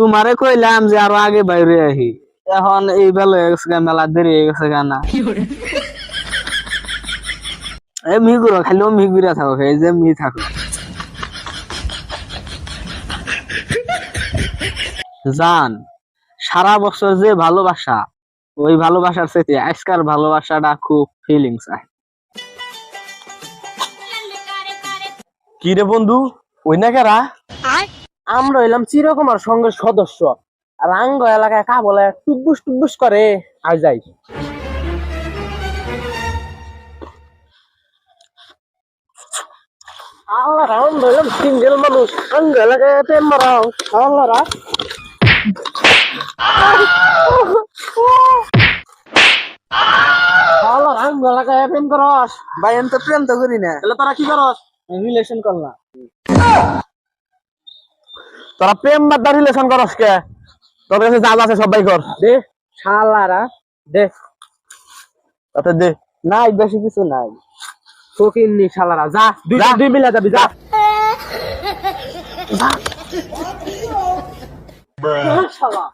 তোমারে কইলাম যে আরো আগে বাইরে আহি, এখন এই বেলা হয়ে গেছে গা, মেলা দেরি হয়ে গেছে গা না। এ মিগুলো খালি মিগুরা থাকো, এই যে মি থাকো জান। সারা বছর যে ভালোবাসা, ওই ভালোবাসার সাথে আজকার ভালোবাসাটা খুব ফিলিংস আয়। কি রে বন্ধু, ওই না কেরা? আমরা হইলাম চিরকুমার সংঘের সদস্য। আর আঙ্গ এলাকায় কা বলে টুকবুস টুকবুস করে আর যাই। আল্লাহ রাম হইলাম সিঙ্গেল মানুষ, আঙ্গ এলাকায় প্রেম মারাও আল্লাহরা। আল্লাহ আঙ্গ এলাকায় প্রেম করস ভাই আমি তো প্রেম তো করি না, তাহলে তোরা কি করস? রিলেশন করলাম। তোরা প্রেম বাদ রিলেশন করস কে? তোর কাছে যা আছে সবাই কর দে। শালারা দে তাতে দে। নাই, বেশি কিছু নাই। ফকিন্নি শালারা, যা দুই মিলা যাবি, যা শালা